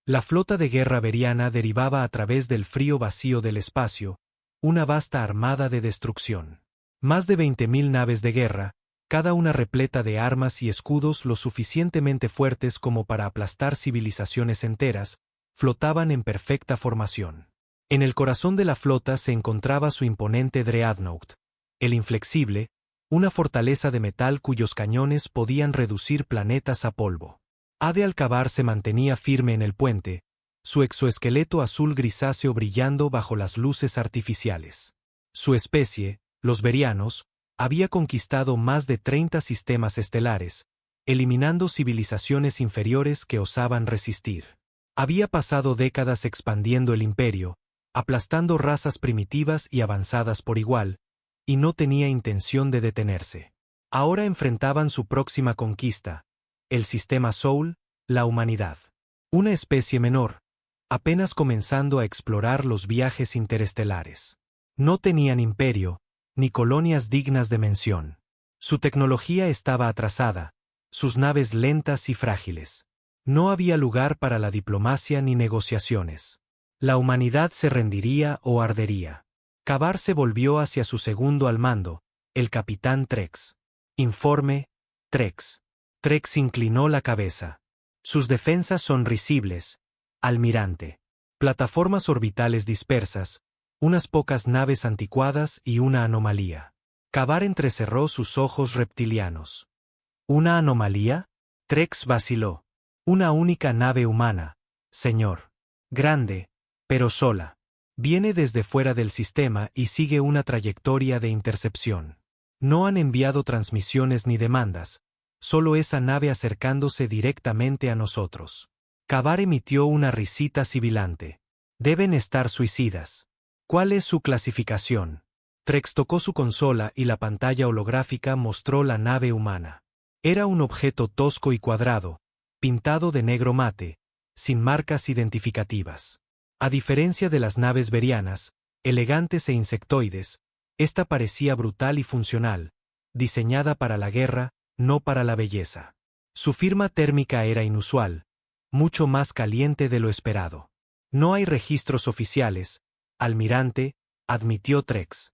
La flota de guerra veriana derivaba a través del frío vacío del espacio, una vasta armada de destrucción. Más de 20.000 naves de guerra, cada una repleta de armas y escudos lo suficientemente fuertes como para aplastar civilizaciones enteras, flotaban en perfecta formación. En el corazón de la flota se encontraba su imponente Dreadnought, el inflexible, una fortaleza de metal cuyos cañones podían reducir planetas a polvo. Ade Alcabar se mantenía firme en el puente, su exoesqueleto azul grisáceo brillando bajo las luces artificiales. Su especie, los verianos, había conquistado más de 30 sistemas estelares, eliminando civilizaciones inferiores que osaban resistir. Había pasado décadas expandiendo el imperio, aplastando razas primitivas y avanzadas por igual, y no tenía intención de detenerse. Ahora enfrentaban su próxima conquista, el sistema Soul, la humanidad. Una especie menor, apenas comenzando a explorar los viajes interestelares. No tenían imperio, ni colonias dignas de mención. Su tecnología estaba atrasada, sus naves lentas y frágiles. No había lugar para la diplomacia ni negociaciones. La humanidad se rendiría o ardería. Kabar se volvió hacia su segundo al mando, el capitán Trex. Informe, Trex. Trex inclinó la cabeza. Sus defensas son risibles, almirante. Plataformas orbitales dispersas, unas pocas naves anticuadas y una anomalía. Kabar entrecerró sus ojos reptilianos. ¿Una anomalía? Trex vaciló. Una única nave humana, señor. Grande, pero sola. Viene desde fuera del sistema y sigue una trayectoria de intercepción. No han enviado transmisiones ni demandas, solo esa nave acercándose directamente a nosotros. Kabar emitió una risita sibilante. Deben estar suicidas. ¿Cuál es su clasificación? Trex tocó su consola y la pantalla holográfica mostró la nave humana. Era un objeto tosco y cuadrado, pintado de negro mate, sin marcas identificativas. A diferencia de las naves verianas, elegantes e insectoides, esta parecía brutal y funcional, diseñada para la guerra, no para la belleza. Su firma térmica era inusual, mucho más caliente de lo esperado. No hay registros oficiales, almirante, admitió Trex.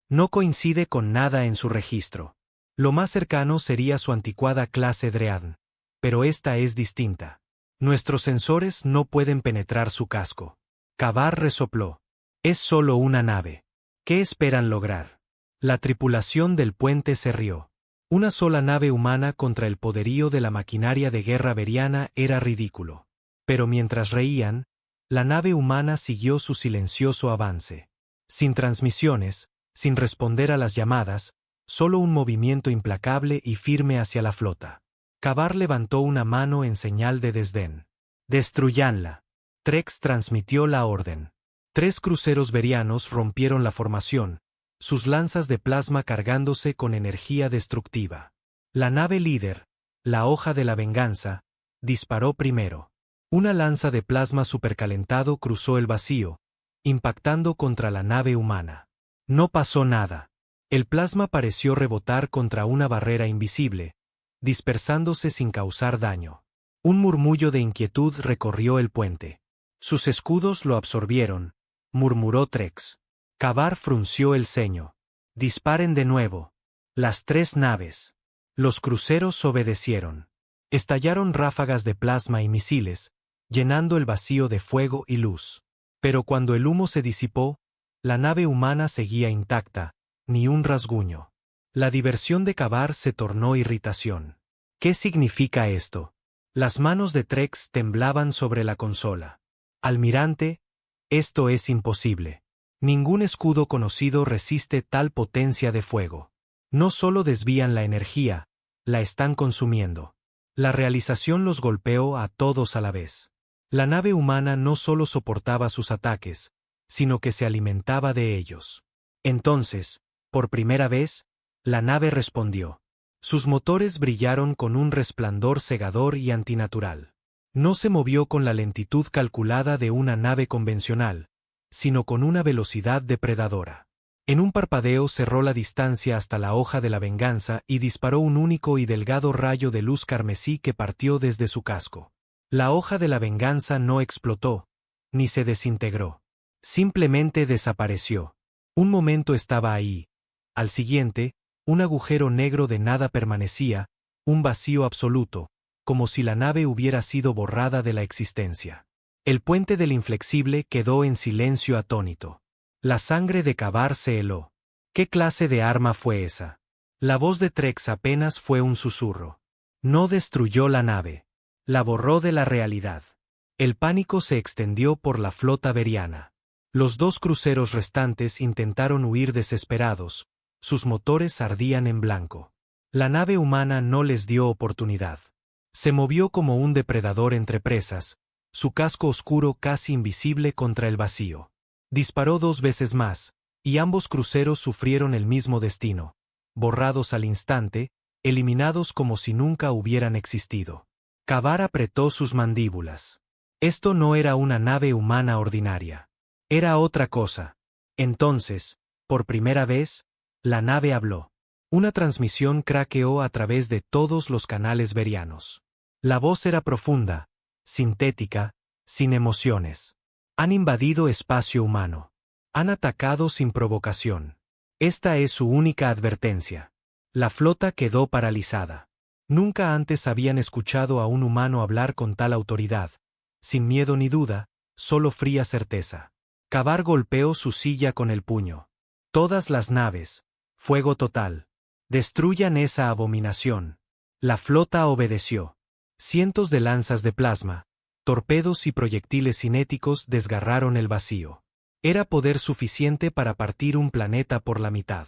No coincide con nada en su registro. Lo más cercano sería su anticuada clase Dreadn, pero esta es distinta. Nuestros sensores no pueden penetrar su casco. Kabar resopló. Es solo una nave. ¿Qué esperan lograr? La tripulación del puente se rió. Una sola nave humana contra el poderío de la maquinaria de guerra veriana era ridículo. Pero mientras reían, la nave humana siguió su silencioso avance. Sin transmisiones, sin responder a las llamadas, solo un movimiento implacable y firme hacia la flota. Kabar levantó una mano en señal de desdén. Destruyanla. Trex transmitió la orden. 3 cruceros verianos rompieron la formación, sus lanzas de plasma cargándose con energía destructiva. La nave líder, la Hoja de la Venganza, disparó primero. Una lanza de plasma supercalentado cruzó el vacío, impactando contra la nave humana. No pasó nada. El plasma pareció rebotar contra una barrera invisible, dispersándose sin causar daño. Un murmullo de inquietud recorrió el puente. Sus escudos lo absorbieron, murmuró Trex. Kabar frunció el ceño. Disparen de nuevo. Las 3 naves. Los cruceros obedecieron. Estallaron ráfagas de plasma y misiles, llenando el vacío de fuego y luz. Pero cuando el humo se disipó, la nave humana seguía intacta, ni un rasguño. La diversión de Kabar se tornó irritación. ¿Qué significa esto? Las manos de Trex temblaban sobre la consola. Almirante, esto es imposible. Ningún escudo conocido resiste tal potencia de fuego. No solo desvían la energía, la están consumiendo. La realización los golpeó a todos a la vez. La nave humana no solo soportaba sus ataques, sino que se alimentaba de ellos. Entonces, por primera vez, la nave respondió. Sus motores brillaron con un resplandor cegador y antinatural. No se movió con la lentitud calculada de una nave convencional, sino con una velocidad depredadora. En un parpadeo cerró la distancia hasta la Hoja de la Venganza y disparó un único y delgado rayo de luz carmesí que partió desde su casco. La hoja de la venganza no explotó, ni se desintegró. Simplemente desapareció. Un momento estaba ahí. Al siguiente, un agujero negro de nada permanecía, un vacío absoluto, como si la nave hubiera sido borrada de la existencia. El puente del inflexible quedó en silencio atónito. La sangre de Kavar se heló. ¿Qué clase de arma fue esa? La voz de Trex apenas fue un susurro. No destruyó la nave. La borró de la realidad. El pánico se extendió por la flota veriana. Los dos cruceros restantes intentaron huir desesperados. Sus motores ardían en blanco. La nave humana no les dio oportunidad. Se movió como un depredador entre presas, su casco oscuro casi invisible contra el vacío. Disparó 2 veces más, y ambos cruceros sufrieron el mismo destino. Borrados al instante, eliminados como si nunca hubieran existido. Kavar apretó sus mandíbulas. Esto no era una nave humana ordinaria. Era otra cosa. Entonces, por primera vez, la nave habló. Una transmisión craqueó a través de todos los canales verianos. La voz era profunda, sintética, sin emociones. Han invadido espacio humano. Han atacado sin provocación. Esta es su única advertencia. La flota quedó paralizada. Nunca antes habían escuchado a un humano hablar con tal autoridad, sin miedo ni duda, solo fría certeza. Kavar golpeó su silla con el puño. Todas las naves. Fuego total. Destruyan esa abominación. La flota obedeció. Cientos de lanzas de plasma, torpedos y proyectiles cinéticos desgarraron el vacío. Era poder suficiente para partir un planeta por la mitad.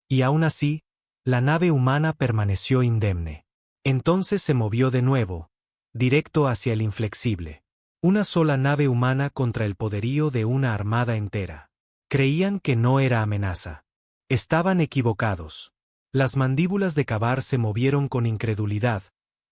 Y aún así, la nave humana permaneció indemne. Entonces se movió de nuevo, directo hacia el inflexible. Una sola nave humana contra el poderío de una armada entera. Creían que no era amenaza. Estaban equivocados. Las mandíbulas de Kavar se movieron con incredulidad.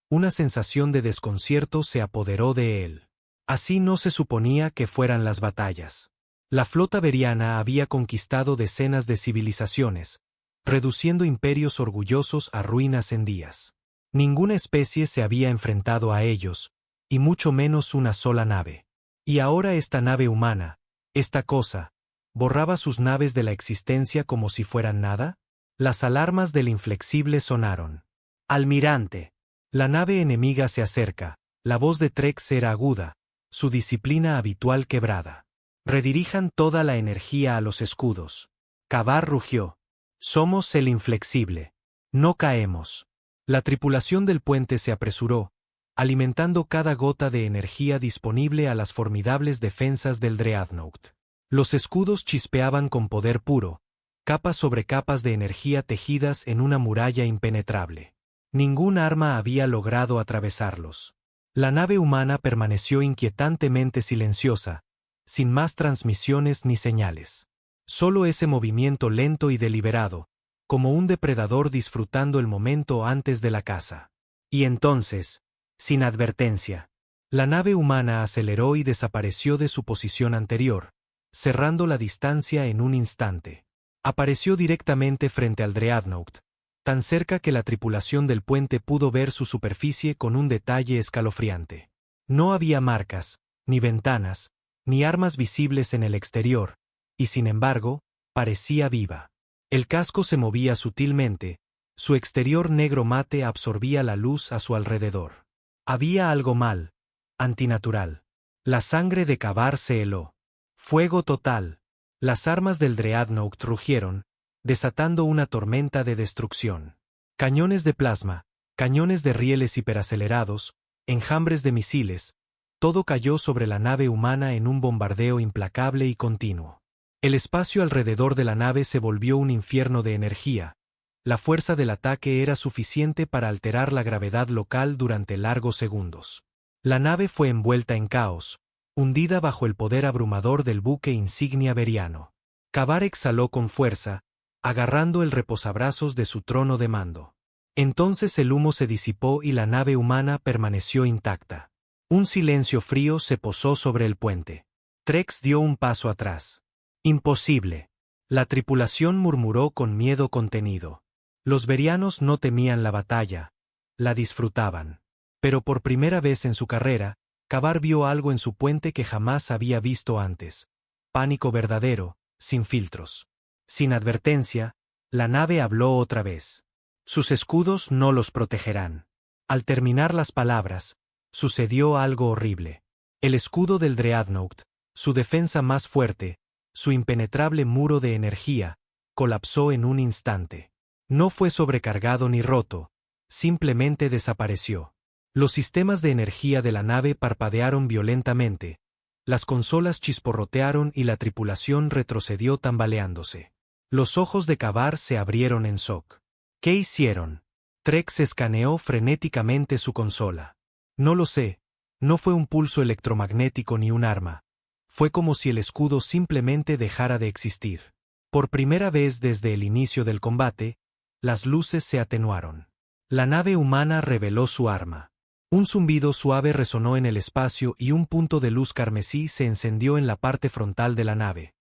Una sensación de desconcierto se apoderó de él. Así no se suponía que fueran las batallas. La flota veriana había conquistado decenas de civilizaciones, reduciendo imperios orgullosos a ruinas en días. Ninguna especie se había enfrentado a ellos, y mucho menos una sola nave. Y ahora esta nave humana, esta cosa, ¿borraba sus naves de la existencia como si fueran nada? Las alarmas del inflexible sonaron. Almirante. La nave enemiga se acerca. La voz de Trex era aguda, su disciplina habitual quebrada. Redirijan toda la energía a los escudos. Kavar rugió. Somos el inflexible. No caemos. La tripulación del puente se apresuró, alimentando cada gota de energía disponible a las formidables defensas del Dreadnought. Los escudos chispeaban con poder puro, capas sobre capas de energía tejidas en una muralla impenetrable. Ningún arma había logrado atravesarlos. La nave humana permaneció inquietantemente silenciosa, sin más transmisiones ni señales. Solo ese movimiento lento y deliberado, como un depredador disfrutando el momento antes de la caza. Y entonces, sin advertencia, la nave humana aceleró y desapareció de su posición anterior, cerrando la distancia en un instante. Apareció directamente frente al Dreadnought, tan cerca que la tripulación del puente pudo ver su superficie con un detalle escalofriante. No había marcas, ni ventanas, ni armas visibles en el exterior, y sin embargo, parecía viva. El casco se movía sutilmente, su exterior negro mate absorbía la luz a su alrededor. Había algo mal, antinatural. La sangre de Kavar se heló. Fuego total. Las armas del Dreadnought rugieron, desatando una tormenta de destrucción. Cañones de plasma, cañones de rieles hiperacelerados, enjambres de misiles, todo cayó sobre la nave humana en un bombardeo implacable y continuo. El espacio alrededor de la nave se volvió un infierno de energía. La fuerza del ataque era suficiente para alterar la gravedad local durante largos segundos. La nave fue envuelta en caos, hundida bajo el poder abrumador del buque insignia veriano. Kavar exhaló con fuerza, agarrando el reposabrazos de su trono de mando. Entonces el humo se disipó y la nave humana permaneció intacta. Un silencio frío se posó sobre el puente. Trex dio un paso atrás. Imposible. La tripulación murmuró con miedo contenido. Los verianos no temían la batalla, la disfrutaban. Pero por primera vez en su carrera, Kabar vio algo en su puente que jamás había visto antes. Pánico verdadero, sin filtros. Sin advertencia, la nave habló otra vez. Sus escudos no los protegerán. Al terminar las palabras, sucedió algo horrible. El escudo del Dreadnought, su defensa más fuerte, su impenetrable muro de energía, colapsó en un instante. No fue sobrecargado ni roto, simplemente desapareció. Los sistemas de energía de la nave parpadearon violentamente, las consolas chisporrotearon y la tripulación retrocedió tambaleándose. Los ojos de Kabar se abrieron en shock. ¿Qué hicieron? Trex escaneó frenéticamente su consola. No lo sé, no fue un pulso electromagnético ni un arma. Fue como si el escudo simplemente dejara de existir. Por primera vez desde el inicio del combate, las luces se atenuaron. La nave humana reveló su arma. Un zumbido suave resonó en el espacio y un punto de luz carmesí se encendió en la parte frontal de la nave.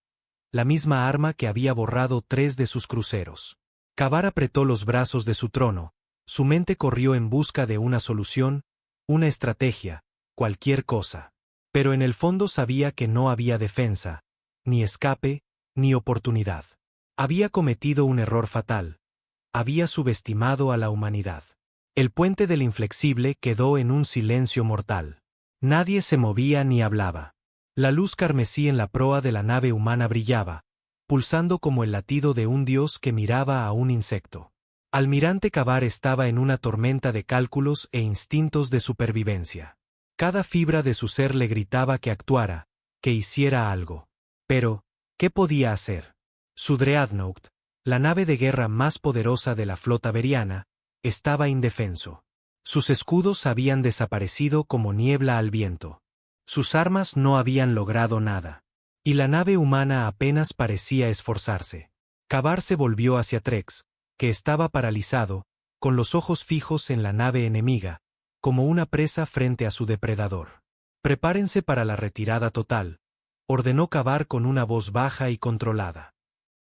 La misma arma que había borrado 3 de sus cruceros. Kabar apretó los brazos de su trono, su mente corrió en busca de una solución, una estrategia, cualquier cosa. Pero en el fondo sabía que no había defensa, ni escape, ni oportunidad. Había cometido un error fatal. Había subestimado a la humanidad. El puente del inflexible quedó en un silencio mortal. Nadie se movía ni hablaba. La luz carmesí en la proa de la nave humana brillaba, pulsando como el latido de un dios que miraba a un insecto. Almirante Kabar estaba en una tormenta de cálculos e instintos de supervivencia. Cada fibra de su ser le gritaba que actuara, que hiciera algo. Pero, ¿qué podía hacer? Su Dreadnought, la nave de guerra más poderosa de la flota veriana, estaba indefenso. Sus escudos habían desaparecido como niebla al viento. Sus armas no habían logrado nada. Y la nave humana apenas parecía esforzarse. Kabar se volvió hacia Trex, que estaba paralizado, con los ojos fijos en la nave enemiga, como una presa frente a su depredador. Prepárense para la retirada total, ordenó Kabar con una voz baja y controlada.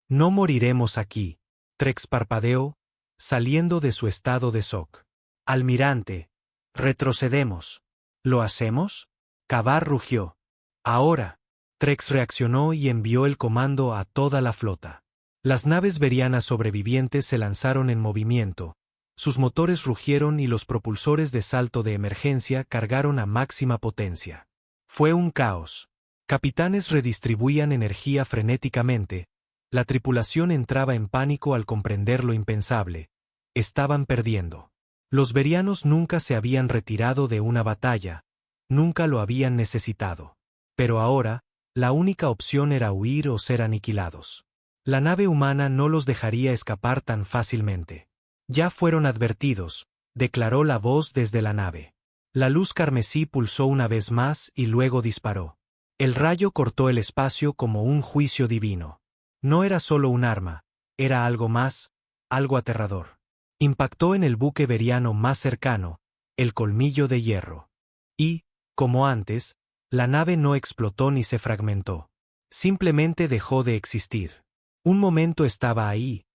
No moriremos aquí. Trex parpadeó, saliendo de su estado de shock. Almirante, retrocedemos. ¿Lo hacemos? Kabar rugió. Ahora. Trex reaccionó y envió el comando a toda la flota. Las naves verianas sobrevivientes se lanzaron en movimiento, sus motores rugieron y los propulsores de salto de emergencia cargaron a máxima potencia. Fue un caos. Capitanes redistribuían energía frenéticamente, la tripulación entraba en pánico al comprender lo impensable. Estaban perdiendo. Los verianos nunca se habían retirado de una batalla, nunca lo habían necesitado. Pero ahora, la única opción era huir o ser aniquilados. La nave humana no los dejaría escapar tan fácilmente. Ya fueron advertidos, declaró la voz desde la nave. La luz carmesí pulsó una vez más y luego disparó. El rayo cortó el espacio como un juicio divino. No era solo un arma, era algo más, algo aterrador. Impactó en el buque veriano más cercano, el colmillo de hierro. Y, como antes, la nave no explotó ni se fragmentó. Simplemente dejó de existir. Un momento estaba ahí.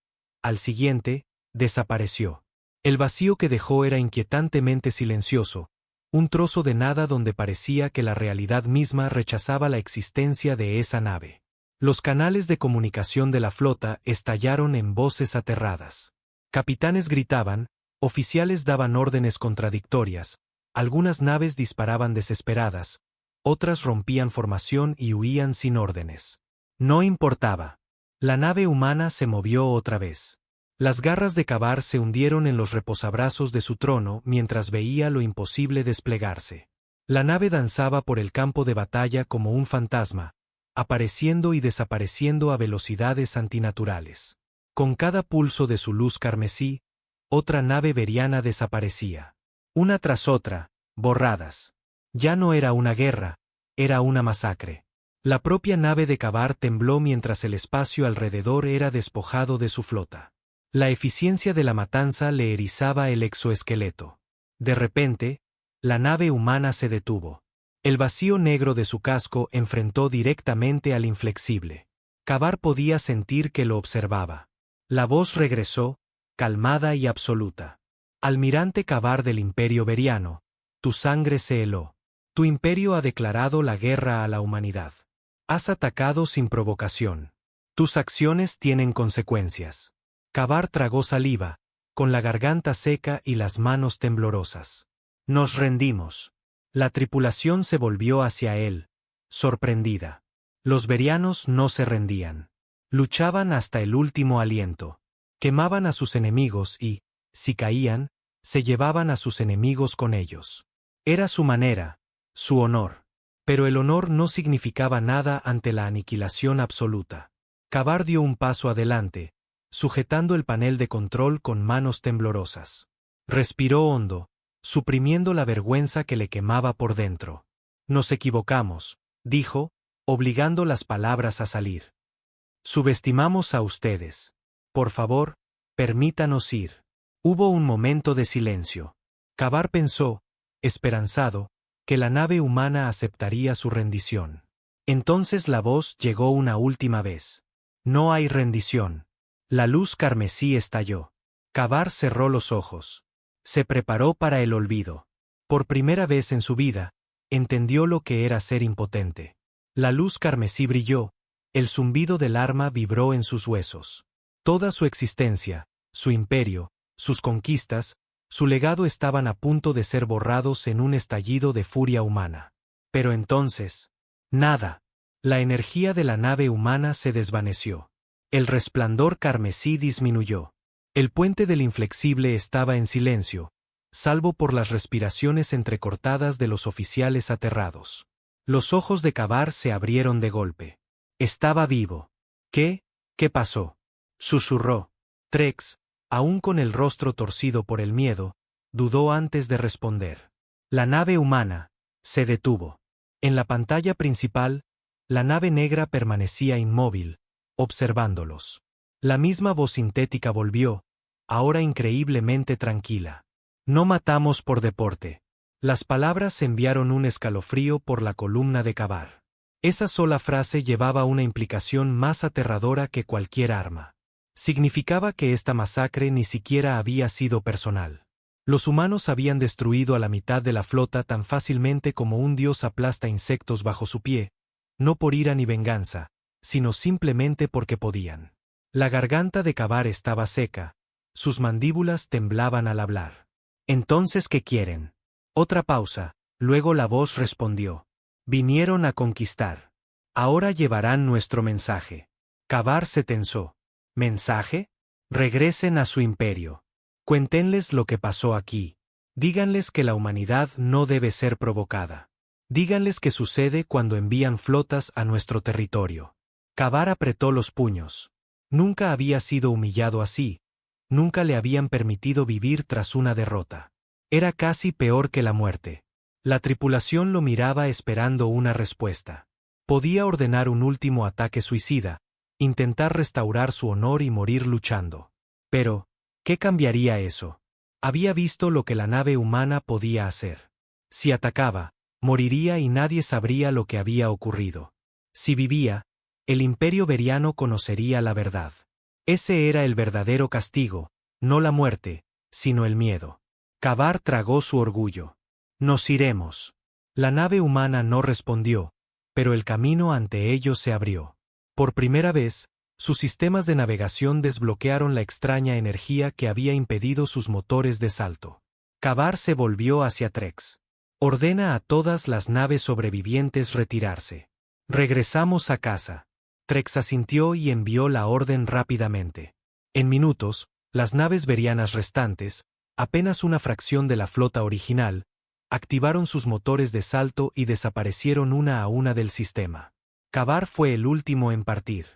Al siguiente, desapareció. El vacío que dejó era inquietantemente silencioso, un trozo de nada donde parecía que la realidad misma rechazaba la existencia de esa nave. Los canales de comunicación de la flota estallaron en voces aterradas. Capitanes gritaban, oficiales daban órdenes contradictorias, algunas naves disparaban desesperadas, otras rompían formación y huían sin órdenes. No importaba. La nave humana se movió otra vez. Las garras de Kabar se hundieron en los reposabrazos de su trono mientras veía lo imposible desplegarse. La nave danzaba por el campo de batalla como un fantasma, apareciendo y desapareciendo a velocidades antinaturales. Con cada pulso de su luz carmesí, otra nave veriana desaparecía. Una tras otra, borradas. Ya no era una guerra, era una masacre. La propia nave de Kabar tembló mientras el espacio alrededor era despojado de su flota. La eficiencia de la matanza le erizaba el exoesqueleto. De repente, la nave humana se detuvo. El vacío negro de su casco enfrentó directamente al inflexible. Kabar podía sentir que lo observaba. La voz regresó, calmada y absoluta. Almirante Kabar del Imperio Veriano, tu sangre se heló. Tu imperio ha declarado la guerra a la humanidad. Has atacado sin provocación. Tus acciones tienen consecuencias. Kabar tragó saliva, con la garganta seca y las manos temblorosas. Nos rendimos. La tripulación se volvió hacia él, sorprendida. Los verianos no se rendían. Luchaban hasta el último aliento. Quemaban a sus enemigos y, si caían, se llevaban a sus enemigos con ellos. Era su manera, su honor. Pero el honor no significaba nada ante la aniquilación absoluta. Kabar dio un paso adelante, sujetando el panel de control con manos temblorosas. Respiró hondo, suprimiendo la vergüenza que le quemaba por dentro. Nos equivocamos, dijo, obligando las palabras a salir. Subestimamos a ustedes. Por favor, permítanos ir. Hubo un momento de silencio. Kabar pensó, esperanzado, que la nave humana aceptaría su rendición. Entonces la voz llegó una última vez. No hay rendición. La luz carmesí estalló. Kabar cerró los ojos. Se preparó para el olvido. Por primera vez en su vida, entendió lo que era ser impotente. La luz carmesí brilló, el zumbido del arma vibró en sus huesos. Toda su existencia, su imperio, sus conquistas, su legado estaban a punto de ser borrados en un estallido de furia humana. Pero entonces, nada. La energía de la nave humana se desvaneció. El resplandor carmesí disminuyó. El puente del inflexible estaba en silencio, salvo por las respiraciones entrecortadas de los oficiales aterrados. Los ojos de Kabar se abrieron de golpe. Estaba vivo. ¿Qué? ¿Qué pasó? Susurró. Trex, aún con el rostro torcido por el miedo, dudó antes de responder. La nave humana se detuvo. En la pantalla principal, la nave negra permanecía inmóvil, observándolos. La misma voz sintética volvió, ahora increíblemente tranquila. No matamos por deporte. Las palabras enviaron un escalofrío por la columna de Kabar. Esa sola frase llevaba una implicación más aterradora que cualquier arma. Significaba que esta masacre ni siquiera había sido personal. Los humanos habían destruido a la mitad de la flota tan fácilmente como un dios aplasta insectos bajo su pie, no por ira ni venganza, sino simplemente porque podían. La garganta de Kabar estaba seca, sus mandíbulas temblaban al hablar. ¿Entonces qué quieren? Otra pausa, luego la voz respondió. Vinieron a conquistar. Ahora llevarán nuestro mensaje. Kabar se tensó. ¿Mensaje? Regresen a su imperio. Cuéntenles lo que pasó aquí. Díganles que la humanidad no debe ser provocada. Díganles qué sucede cuando envían flotas a nuestro territorio. Kabar apretó los puños. Nunca había sido humillado así. Nunca le habían permitido vivir tras una derrota. Era casi peor que la muerte. La tripulación lo miraba esperando una respuesta. Podía ordenar un último ataque suicida, intentar restaurar su honor y morir luchando. Pero, ¿qué cambiaría eso? Había visto lo que la nave humana podía hacer. Si atacaba, moriría y nadie sabría lo que había ocurrido. Si vivía, el imperio veriano conocería la verdad. Ese era el verdadero castigo, no la muerte, sino el miedo. Kabar tragó su orgullo. Nos iremos. La nave humana no respondió, pero el camino ante ellos se abrió. Por primera vez, sus sistemas de navegación desbloquearon la extraña energía que había impedido sus motores de salto. Kabar se volvió hacia Trex. Ordena a todas las naves sobrevivientes retirarse. Regresamos a casa. Trex asintió y envió la orden rápidamente. En minutos, las naves verianas restantes, apenas una fracción de la flota original, activaron sus motores de salto y desaparecieron una a una del sistema. Kabar fue el último en partir.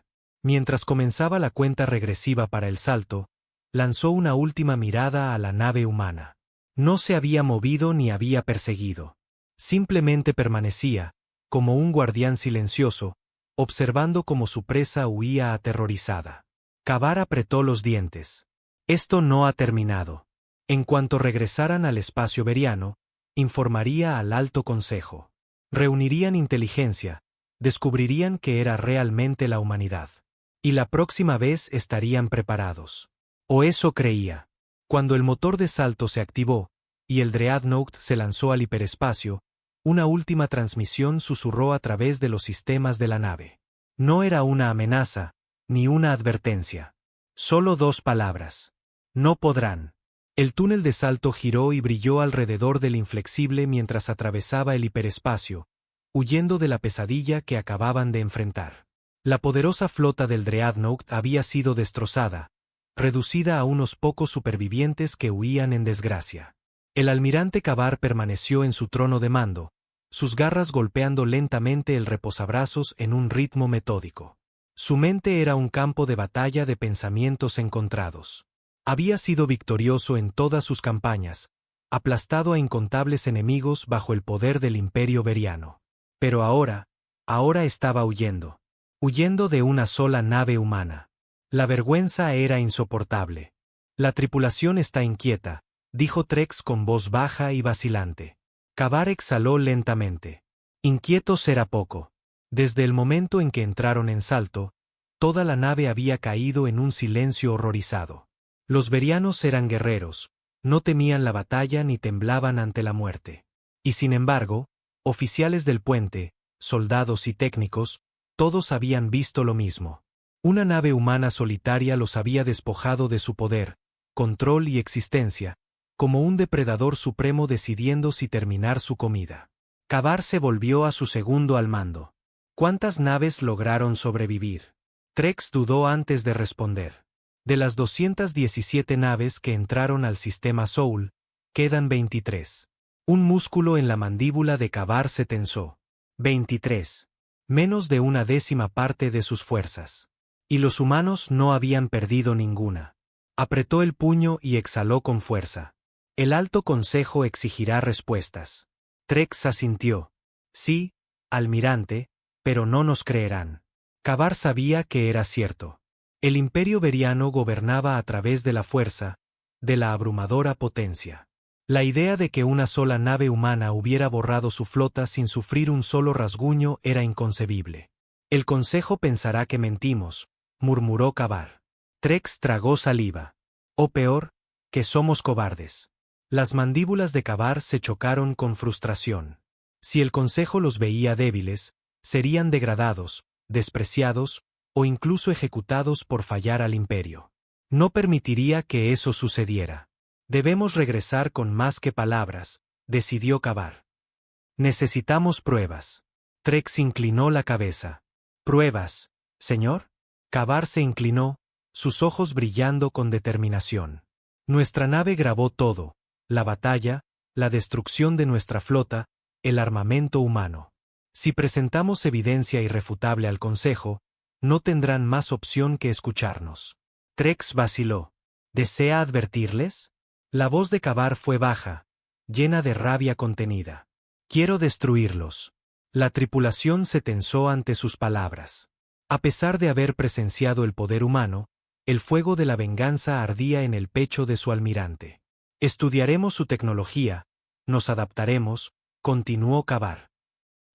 Mientras comenzaba la cuenta regresiva para el salto, lanzó una última mirada a la nave humana. No se había movido ni había perseguido. Simplemente permanecía, como un guardián silencioso, observando cómo su presa huía aterrorizada. Kabar apretó los dientes. Esto no ha terminado. En cuanto regresaran al espacio veriano, informaría al Alto Consejo. Reunirían inteligencia, descubrirían que era realmente la humanidad. Y la próxima vez estarían preparados. O eso creía. Cuando el motor de salto se activó, y el Dreadnought se lanzó al hiperespacio, Una última transmisión susurró a través de los sistemas de la nave. No era una amenaza, ni una advertencia. Solo dos palabras. No podrán. El túnel de salto giró y brilló alrededor del inflexible mientras atravesaba el hiperespacio, huyendo de la pesadilla que acababan de enfrentar. La poderosa flota del Dreadnought había sido destrozada, reducida a unos pocos supervivientes que huían en desgracia. El almirante Kavar permaneció en su trono de mando, sus garras golpeando lentamente el reposabrazos en un ritmo metódico. Su mente era un campo de batalla de pensamientos encontrados. Había sido victorioso en todas sus campañas, aplastado a incontables enemigos bajo el poder del Imperio Veriano. Pero ahora estaba huyendo. Huyendo de una sola nave humana. La vergüenza era insoportable. La tripulación está inquieta, dijo Trex con voz baja y vacilante. Kavar exhaló lentamente. Inquieto será poco. Desde el momento en que entraron en salto, toda la nave había caído en un silencio horrorizado. Los verianos eran guerreros, no temían la batalla ni temblaban ante la muerte. Y sin embargo, oficiales del puente, soldados y técnicos, todos habían visto lo mismo. Una nave humana solitaria los había despojado de su poder, control y existencia, como un depredador supremo decidiendo si terminar su comida. Kavar se volvió a su segundo al mando. ¿Cuántas naves lograron sobrevivir? Trex dudó antes de responder. De las 217 naves que entraron al sistema Soul, quedan 23. Un músculo en la mandíbula de Kavar se tensó. 23. Menos de una décima parte de sus fuerzas. Y los humanos no habían perdido ninguna. Apretó el puño y exhaló con fuerza. El Alto Consejo exigirá respuestas. Trex asintió. Sí, almirante, pero no nos creerán. Kavar sabía que era cierto. El Imperio Veriano gobernaba a través de la fuerza, de la abrumadora potencia. La idea de que una sola nave humana hubiera borrado su flota sin sufrir un solo rasguño era inconcebible. El Consejo pensará que mentimos, murmuró Kavar. Trex tragó saliva. O peor, que somos cobardes. Las mandíbulas de Kavar se chocaron con frustración. Si el Consejo los veía débiles, serían degradados, despreciados, o incluso ejecutados por fallar al Imperio. No permitiría que eso sucediera. Debemos regresar con más que palabras, decidió Kavar. Necesitamos pruebas. Trex inclinó la cabeza. ¿Pruebas, señor? Kavar se inclinó, sus ojos brillando con determinación. Nuestra nave grabó todo, la batalla, la destrucción de nuestra flota, el armamento humano. Si presentamos evidencia irrefutable al Consejo, no tendrán más opción que escucharnos. Trex vaciló. ¿Desea advertirles? La voz de Kavar fue baja, llena de rabia contenida. Quiero destruirlos. La tripulación se tensó ante sus palabras. A pesar de haber presenciado el poder humano, el fuego de la venganza ardía en el pecho de su almirante. Estudiaremos su tecnología, nos adaptaremos, continuó Kavar.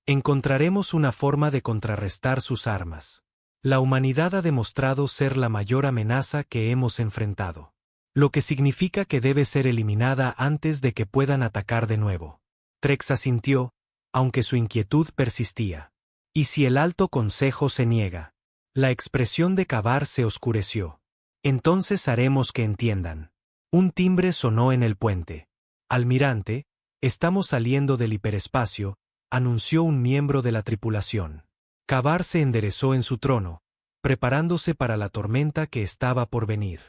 Encontraremos una forma de contrarrestar sus armas. La humanidad ha demostrado ser la mayor amenaza que hemos enfrentado. Lo que significa que debe ser eliminada antes de que puedan atacar de nuevo. Trex asintió, aunque su inquietud persistía. ¿Y si el Alto Consejo se niega? La expresión de Kavar se oscureció. Entonces haremos que entiendan. Un timbre sonó en el puente. Almirante, estamos saliendo del hiperespacio, anunció un miembro de la tripulación. Kavar se enderezó en su trono, preparándose para la tormenta que estaba por venir.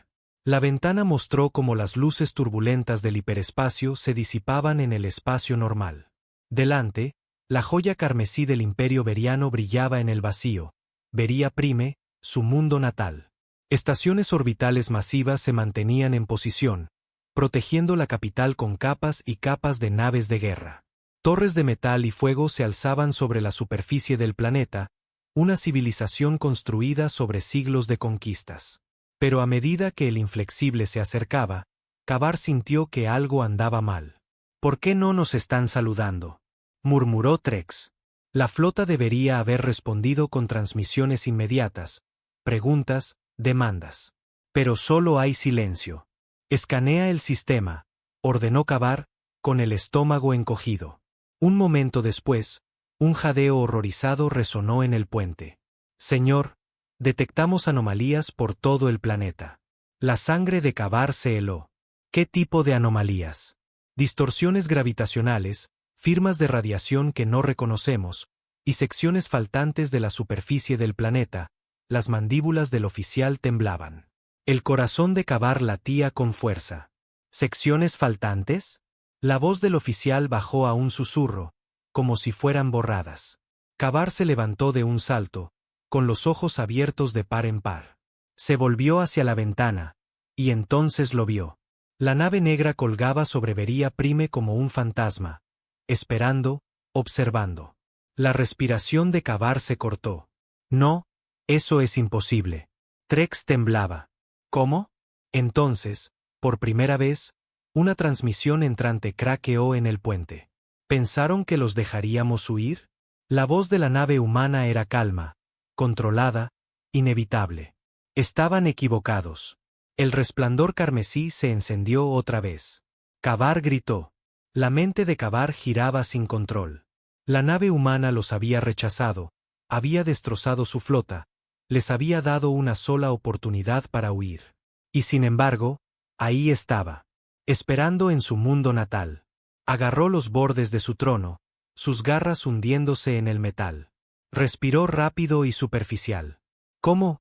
La ventana mostró cómo las luces turbulentas del hiperespacio se disipaban en el espacio normal. Delante, la joya carmesí del Imperio Veriano brillaba en el vacío, Veria Prime, su mundo natal. Estaciones orbitales masivas se mantenían en posición, protegiendo la capital con capas y capas de naves de guerra. Torres de metal y fuego se alzaban sobre la superficie del planeta, una civilización construida sobre siglos de conquistas. Pero a medida que el inflexible se acercaba, Kavar sintió que algo andaba mal. ¿Por qué no nos están saludando?, murmuró Trex. La flota debería haber respondido con transmisiones inmediatas, preguntas, demandas. Pero solo hay silencio. Escanea el sistema, ordenó Kavar, con el estómago encogido. Un momento después, un jadeo horrorizado resonó en el puente. Señor, detectamos anomalías por todo el planeta. La sangre de Kabar se heló. ¿Qué tipo de anomalías? Distorsiones gravitacionales, firmas de radiación que no reconocemos, y secciones faltantes de la superficie del planeta. Las mandíbulas del oficial temblaban. El corazón de Kabar latía con fuerza. ¿Secciones faltantes? La voz del oficial bajó a un susurro, como si fueran borradas. Kabar se levantó de un salto, con los ojos abiertos de par en par. Se volvió hacia la ventana, y entonces lo vio. La nave negra colgaba sobre Vería Prime como un fantasma, esperando, observando. La respiración de Kabar se cortó. No, eso es imposible. Trex temblaba. ¿Cómo? Entonces, por primera vez, una transmisión entrante craqueó en el puente. ¿Pensaron que los dejaríamos huir? La voz de la nave humana era calma, controlada, inevitable. Estaban equivocados. El resplandor carmesí se encendió otra vez. Kabar gritó. La mente de Kabar giraba sin control. La nave humana los había rechazado, había destrozado su flota, les había dado una sola oportunidad para huir. Y sin embargo, ahí estaba, esperando en su mundo natal. Agarró los bordes de su trono, sus garras hundiéndose en el metal. Respiró rápido y superficial. ¿Cómo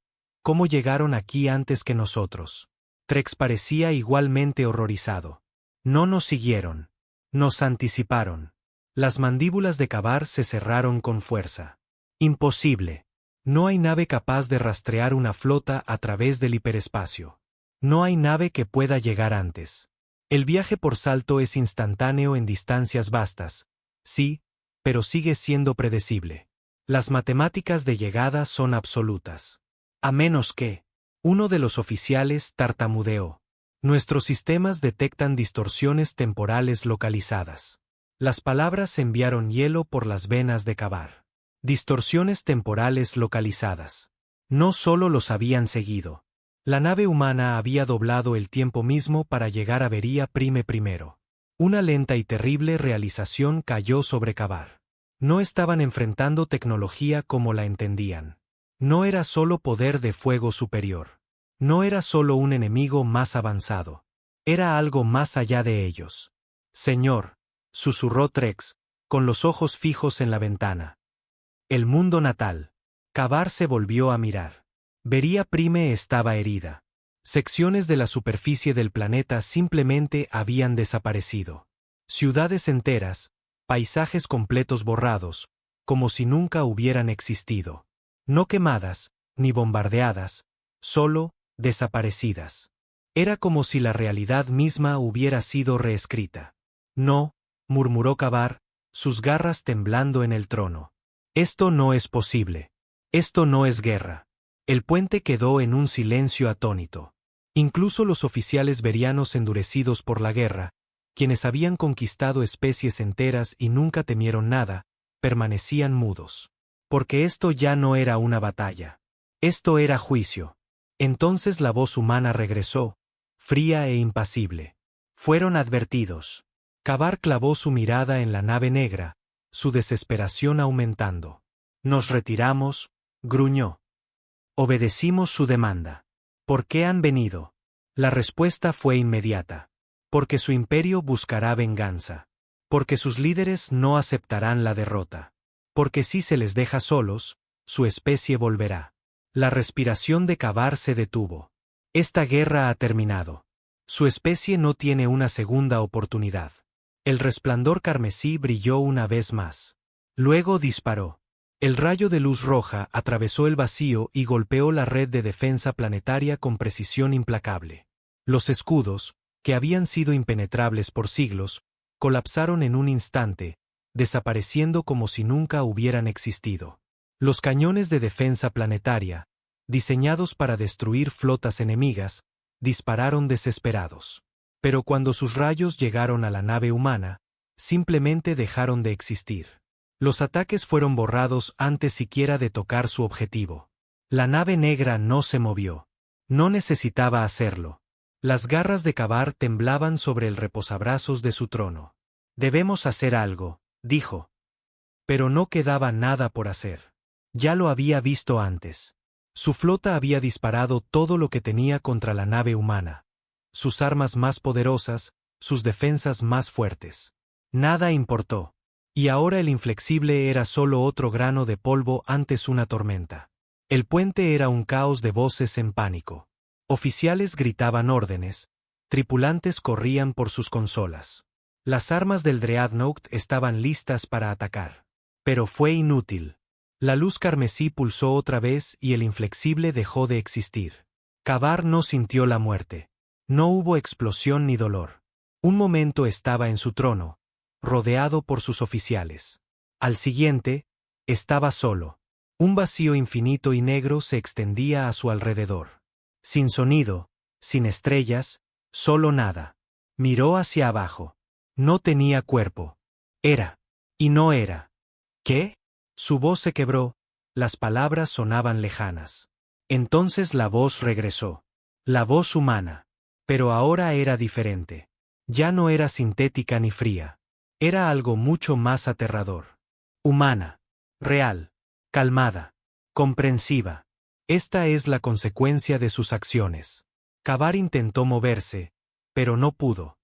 llegaron aquí antes que nosotros? Trex parecía igualmente horrorizado. No nos siguieron. Nos anticiparon. Las mandíbulas de Kabar se cerraron con fuerza. Imposible. No hay nave capaz de rastrear una flota a través del hiperespacio. No hay nave que pueda llegar antes. El viaje por salto es instantáneo en distancias vastas. Sí, pero sigue siendo predecible. Las matemáticas de llegada son absolutas. A menos que... Uno de los oficiales tartamudeó. Nuestros sistemas detectan distorsiones temporales localizadas. Las palabras enviaron hielo por las venas de Kabar. Distorsiones temporales localizadas. No solo los habían seguido. La nave humana había doblado el tiempo mismo para llegar a Vería Prime primero. Una lenta y terrible realización cayó sobre Kabar. No estaban enfrentando tecnología como la entendían. No era solo poder de fuego superior. No era solo un enemigo más avanzado. Era algo más allá de ellos. Señor, susurró Trex, con los ojos fijos en la ventana. El mundo natal. Kabar se volvió a mirar. Vería Prime estaba herida. Secciones de la superficie del planeta simplemente habían desaparecido. Ciudades enteras, paisajes completos borrados, como si nunca hubieran existido. No quemadas, ni bombardeadas, solo desaparecidas. Era como si la realidad misma hubiera sido reescrita. No, murmuró Kabar, sus garras temblando en el trono. Esto no es posible. Esto no es guerra. El puente quedó en un silencio atónito. Incluso los oficiales verianos endurecidos por la guerra, quienes habían conquistado especies enteras y nunca temieron nada, permanecían mudos. Porque esto ya no era una batalla. Esto era juicio. Entonces la voz humana regresó, fría e impasible. Fueron advertidos. Kabar clavó su mirada en la nave negra, su desesperación aumentando. Nos retiramos, gruñó. Obedecimos su demanda. ¿Por qué han venido? La respuesta fue inmediata. Porque su imperio buscará venganza. Porque sus líderes no aceptarán la derrota. Porque si se les deja solos, su especie volverá. La respiración de Kabar se detuvo. Esta guerra ha terminado. Su especie no tiene una segunda oportunidad. El resplandor carmesí brilló una vez más. Luego disparó. El rayo de luz roja atravesó el vacío y golpeó la red de defensa planetaria con precisión implacable. Los escudos, que habían sido impenetrables por siglos, colapsaron en un instante, desapareciendo como si nunca hubieran existido. Los cañones de defensa planetaria, diseñados para destruir flotas enemigas, dispararon desesperados. Pero cuando sus rayos llegaron a la nave humana, simplemente dejaron de existir. Los ataques fueron borrados antes siquiera de tocar su objetivo. La nave negra no se movió. No necesitaba hacerlo. Las garras de Kabar temblaban sobre el reposabrazos de su trono. Debemos hacer algo, dijo. Pero no quedaba nada por hacer. Ya lo había visto antes. Su flota había disparado todo lo que tenía contra la nave humana. Sus armas más poderosas, sus defensas más fuertes. Nada importó. Y ahora el inflexible era solo otro grano de polvo antes una tormenta. El puente era un caos de voces en pánico. Oficiales gritaban órdenes, tripulantes corrían por sus consolas. Las armas del Dreadnought estaban listas para atacar. Pero fue inútil. La luz carmesí pulsó otra vez y el inflexible dejó de existir. Kavar no sintió la muerte. No hubo explosión ni dolor. Un momento estaba en su trono, rodeado por sus oficiales. Al siguiente, estaba solo. Un vacío infinito y negro se extendía a su alrededor. Sin sonido, sin estrellas, solo nada. Miró hacia abajo. No tenía cuerpo. Era. Y no era. ¿Qué? Su voz se quebró, las palabras sonaban lejanas. Entonces la voz regresó. La voz humana. Pero ahora era diferente. Ya no era sintética ni fría. Era algo mucho más aterrador. Humana. Real. Calmada. Comprensiva. Esta es la consecuencia de sus acciones. Kavar intentó moverse, pero no pudo.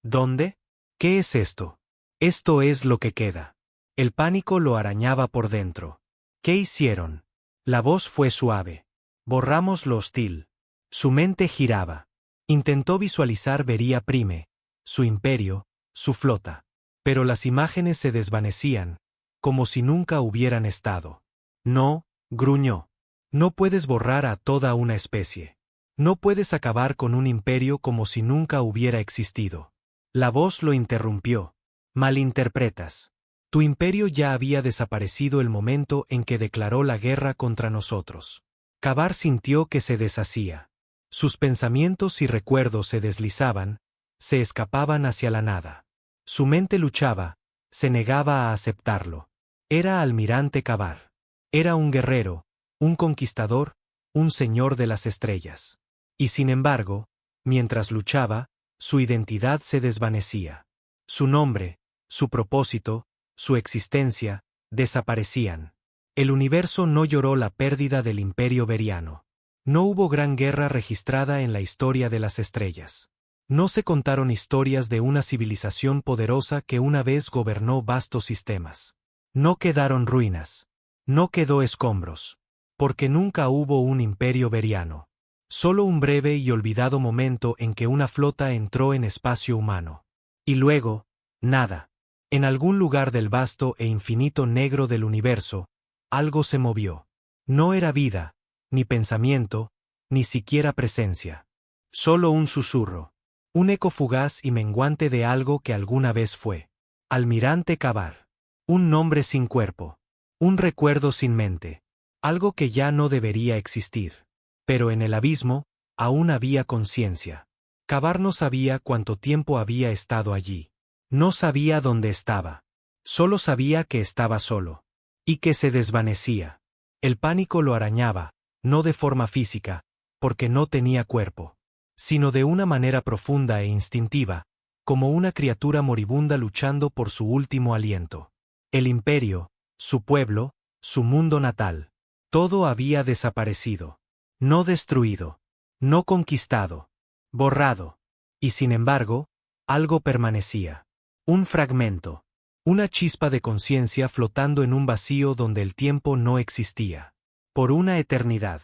¿Dónde? ¿Qué es esto? Esto es lo que queda. El pánico lo arañaba por dentro. ¿Qué hicieron? La voz fue suave. Borramos lo hostil. Su mente giraba. Intentó visualizar Vería Prime, su imperio, su flota. Pero las imágenes se desvanecían, como si nunca hubieran estado. No, gruñó. No puedes borrar a toda una especie. No puedes acabar con un imperio como si nunca hubiera existido. La voz lo interrumpió. Malinterpretas. Tu imperio ya había desaparecido el momento en que declaró la guerra contra nosotros. Kavar sintió que se deshacía. Sus pensamientos y recuerdos se deslizaban, se escapaban hacia la nada. Su mente luchaba, se negaba a aceptarlo. Era Almirante Kavar. Era un guerrero, un conquistador, un señor de las estrellas. Y sin embargo, mientras luchaba, su identidad se desvanecía. Su nombre, su propósito, su existencia, desaparecían. El universo no lloró la pérdida del imperio veriano. No hubo gran guerra registrada en la historia de las estrellas. No se contaron historias de una civilización poderosa que una vez gobernó vastos sistemas. No quedaron ruinas. No quedó escombros. Porque nunca hubo un imperio veriano. Solo un breve y olvidado momento en que una flota entró en espacio humano. Y luego, nada. En algún lugar del vasto e infinito negro del universo, algo se movió. No era vida, ni pensamiento, ni siquiera presencia. Solo un susurro. Un eco fugaz y menguante de algo que alguna vez fue. Almirante Kavar. Un nombre sin cuerpo. Un recuerdo sin mente. Algo que ya no debería existir. Pero en el abismo, aún había conciencia. Kavar no sabía cuánto tiempo había estado allí. No sabía dónde estaba. Solo sabía que estaba solo. Y que se desvanecía. El pánico lo arañaba, no de forma física, porque no tenía cuerpo, sino de una manera profunda e instintiva, como una criatura moribunda luchando por su último aliento. El imperio, su pueblo, su mundo natal. Todo había desaparecido. No destruido. No conquistado. Borrado. Y sin embargo, algo permanecía. Un fragmento. Una chispa de conciencia flotando en un vacío donde el tiempo no existía. Por una eternidad.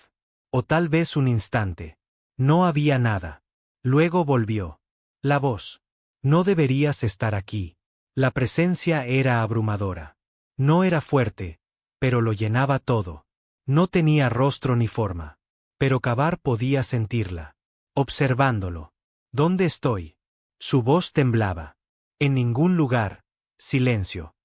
O tal vez un instante. No había nada. Luego volvió. La voz. No deberías estar aquí. La presencia era abrumadora. No era fuerte, pero lo llenaba todo. No tenía rostro ni forma. Pero Kavar podía sentirla. Observándolo. ¿Dónde estoy? Su voz temblaba. En ningún lugar. Silencio.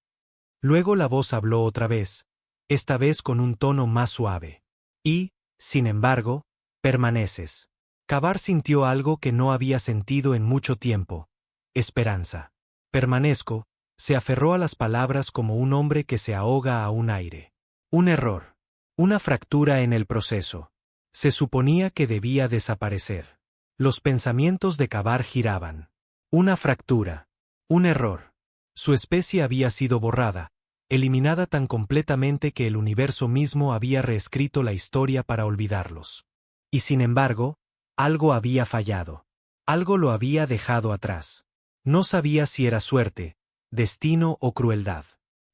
Luego la voz habló otra vez, esta vez con un tono más suave. Y, sin embargo, permaneces. Kavar sintió algo que no había sentido en mucho tiempo. Esperanza. Permanezco, se aferró a las palabras como un hombre que se ahoga a un aire. Un error. Una fractura en el proceso. Se suponía que debía desaparecer. Los pensamientos de Kavar giraban. Una fractura. Un error. Su especie había sido borrada, eliminada tan completamente que el universo mismo había reescrito la historia para olvidarlos. Y sin embargo, algo había fallado. Algo lo había dejado atrás. No sabía si era suerte, destino o crueldad.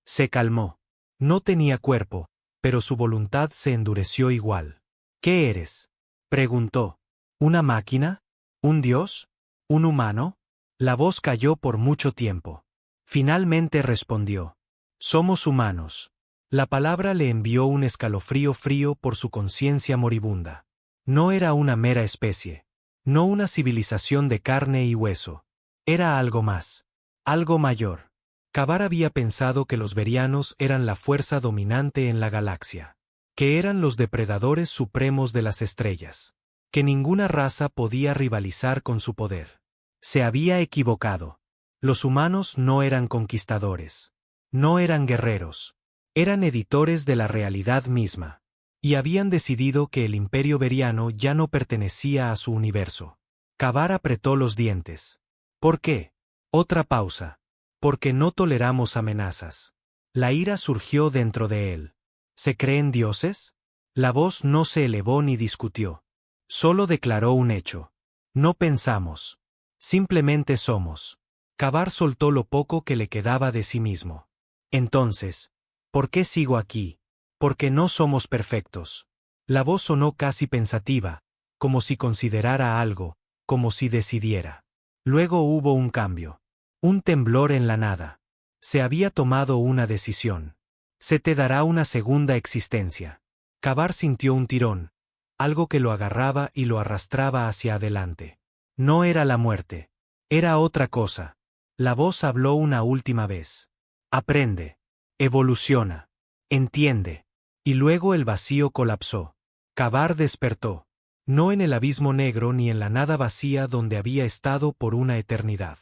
Se calmó. No tenía cuerpo, pero su voluntad se endureció igual. ¿Qué eres?, preguntó. ¿Una máquina? ¿Un dios? ¿Un humano? La voz calló por mucho tiempo. Finalmente respondió. Somos humanos. La palabra le envió un escalofrío frío por su conciencia moribunda. No era una mera especie. No una civilización de carne y hueso. Era algo más. Algo mayor. Kabar había pensado que los Verianos eran la fuerza dominante en la galaxia. Que eran los depredadores supremos de las estrellas. Que ninguna raza podía rivalizar con su poder. Se había equivocado. Los humanos no eran conquistadores. No eran guerreros. Eran editores de la realidad misma. Y habían decidido que el imperio veriano ya no pertenecía a su universo. Kabar apretó los dientes. ¿Por qué? Otra pausa. Porque no toleramos amenazas. La ira surgió dentro de él. ¿Se creen dioses? La voz no se elevó ni discutió. Solo declaró un hecho. No pensamos. Simplemente somos. Kabar soltó lo poco que le quedaba de sí mismo. Entonces, ¿por qué sigo aquí? Porque no somos perfectos. La voz sonó casi pensativa, como si considerara algo, como si decidiera. Luego hubo un cambio. Un temblor en la nada. Se había tomado una decisión. Se te dará una segunda existencia. Kabar sintió un tirón, algo que lo agarraba y lo arrastraba hacia adelante. No era la muerte. Era otra cosa. La voz habló una última vez. Aprende. Evoluciona. Entiende. Y luego el vacío colapsó. Kabar despertó. No en el abismo negro ni en la nada vacía donde había estado por una eternidad.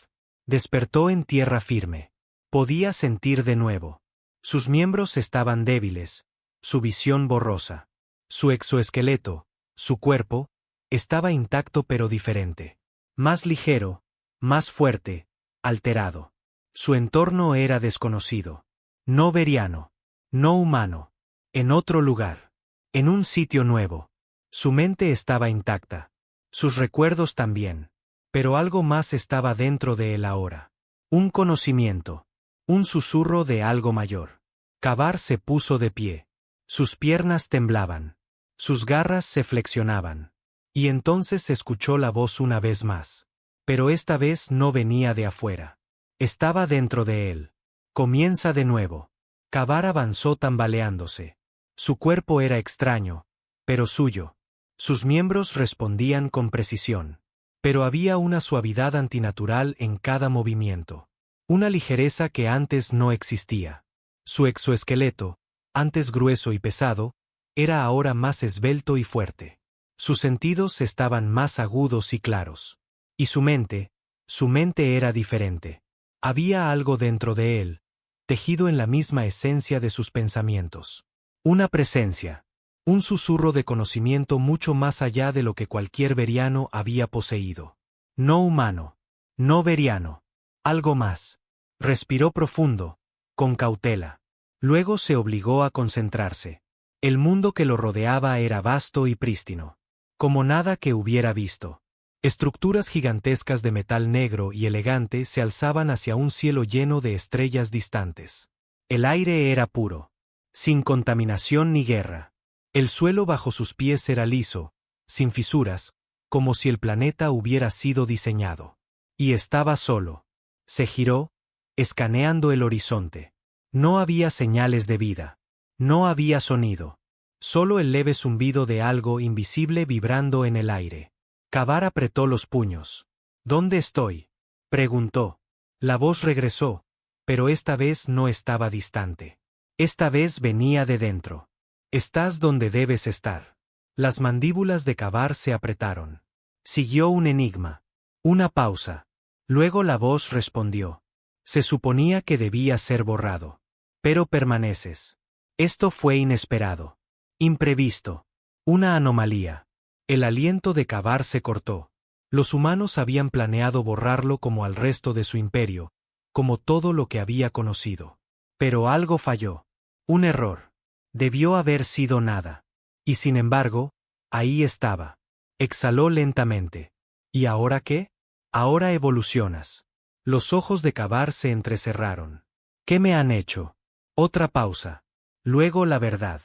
Despertó en tierra firme. Podía sentir de nuevo. Sus miembros estaban débiles, su visión borrosa. Su exoesqueleto, su cuerpo, estaba intacto pero diferente. Más ligero, más fuerte, alterado. Su entorno era desconocido. No veriano. No humano. En otro lugar. En un sitio nuevo. Su mente estaba intacta. Sus recuerdos también. Pero algo más estaba dentro de él ahora. Un conocimiento. Un susurro de algo mayor. Kabar se puso de pie. Sus piernas temblaban. Sus garras se flexionaban. Y entonces escuchó la voz una vez más. Pero esta vez no venía de afuera. Estaba dentro de él. Comienza de nuevo. Kabar avanzó tambaleándose. Su cuerpo era extraño, pero suyo. Sus miembros respondían con precisión. Pero había una suavidad antinatural en cada movimiento. Una ligereza que antes no existía. Su exoesqueleto, antes grueso y pesado, era ahora más esbelto y fuerte. Sus sentidos estaban más agudos y claros. Y su mente era diferente. Había algo dentro de él, tejido en la misma esencia de sus pensamientos. Una presencia. Un susurro de conocimiento mucho más allá de lo que cualquier veriano había poseído. No humano. No veriano. Algo más. Respiró profundo, con cautela. Luego se obligó a concentrarse. El mundo que lo rodeaba era vasto y prístino. Como nada que hubiera visto. Estructuras gigantescas de metal negro y elegante se alzaban hacia un cielo lleno de estrellas distantes. El aire era puro. Sin contaminación ni guerra. El suelo bajo sus pies era liso, sin fisuras, como si el planeta hubiera sido diseñado. Y estaba solo. Se giró, escaneando el horizonte. No había señales de vida. No había sonido. Solo el leve zumbido de algo invisible vibrando en el aire. Kabar apretó los puños. ¿Dónde estoy?, preguntó. La voz regresó, pero esta vez no estaba distante. Esta vez venía de dentro. Estás donde debes estar. Las mandíbulas de Kabar se apretaron. Siguió un enigma. Una pausa. Luego la voz respondió. Se suponía que debía ser borrado. Pero permaneces. Esto fue inesperado. Imprevisto. Una anomalía. El aliento de Kabar se cortó. Los humanos habían planeado borrarlo como al resto de su imperio, como todo lo que había conocido. Pero algo falló. Un error. Debió haber sido nada. Y sin embargo, ahí estaba. Exhaló lentamente. ¿Y ahora qué? Ahora evolucionas. Los ojos de Kabar se entrecerraron. ¿Qué me han hecho? Otra pausa. Luego la verdad.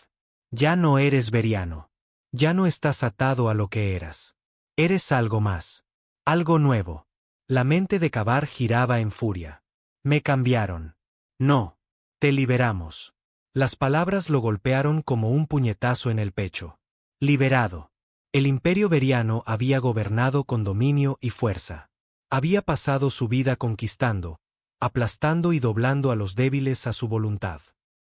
Ya no eres Veriano. Ya no estás atado a lo que eras. Eres algo más. Algo nuevo. La mente de Kabar giraba en furia. Me cambiaron. No. Te liberamos. Las palabras lo golpearon como un puñetazo en el pecho. Liberado. El imperio Veriano había gobernado con dominio y fuerza. Había pasado su vida conquistando, aplastando y doblando a los débiles a su voluntad.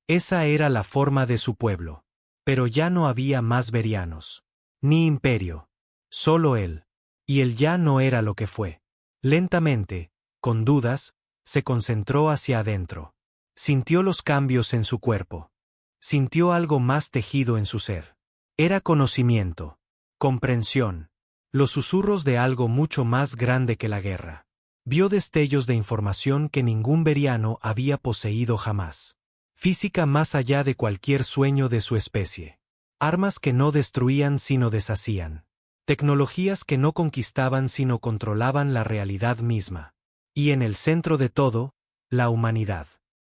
Esa era la forma de su pueblo. Pero ya no había más Verianos. Ni imperio. Solo él. Y él ya no era lo que fue. Lentamente, con dudas, se concentró hacia adentro. Sintió los cambios en su cuerpo. Sintió algo más tejido en su ser. Era conocimiento. Comprensión. Los susurros de algo mucho más grande que la guerra. Vio destellos de información que ningún Veriano había poseído jamás. Física más allá de cualquier sueño de su especie. Armas que no destruían sino deshacían. Tecnologías que no conquistaban sino controlaban la realidad misma. Y en el centro de todo, la humanidad.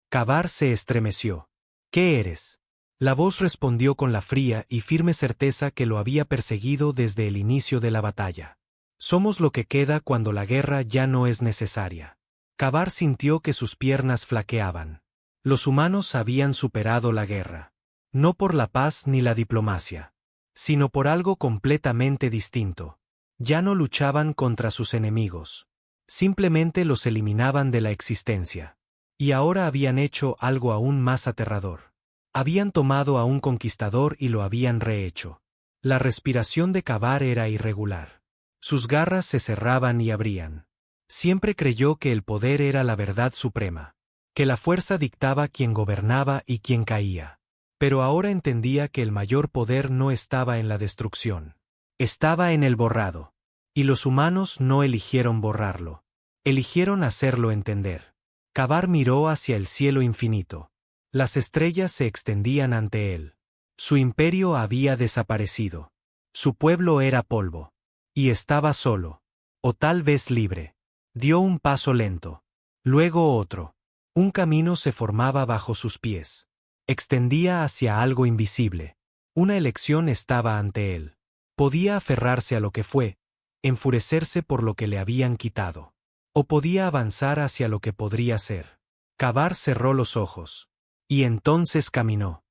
Kabar se estremeció. ¿Qué eres? La voz respondió con la fría y firme certeza que lo había perseguido desde el inicio de la batalla. Somos lo que queda cuando la guerra ya no es necesaria. Kabar sintió que sus piernas flaqueaban. Los humanos habían superado la guerra. No por la paz ni la diplomacia, sino por algo completamente distinto. Ya no luchaban contra sus enemigos. Simplemente los eliminaban de la existencia. Y ahora habían hecho algo aún más aterrador. Habían tomado a un conquistador y lo habían rehecho. La respiración de Kabar era irregular. Sus garras se cerraban y abrían. Siempre creyó que el poder era la verdad suprema, que la fuerza dictaba quién gobernaba y quién caía. Pero ahora entendía que el mayor poder no estaba en la destrucción. Estaba en el borrado. Y los humanos no eligieron borrarlo. Eligieron hacerlo entender. Kabar miró hacia el cielo infinito. Las estrellas se extendían ante él. Su imperio había desaparecido. Su pueblo era polvo. Y estaba solo. O tal vez libre. Dio un paso lento. Luego otro. Un camino se formaba bajo sus pies. Extendía hacia algo invisible. Una elección estaba ante él. Podía aferrarse a lo que fue, enfurecerse por lo que le habían quitado. O podía avanzar hacia lo que podría ser. Kabar cerró los ojos. Y entonces caminó.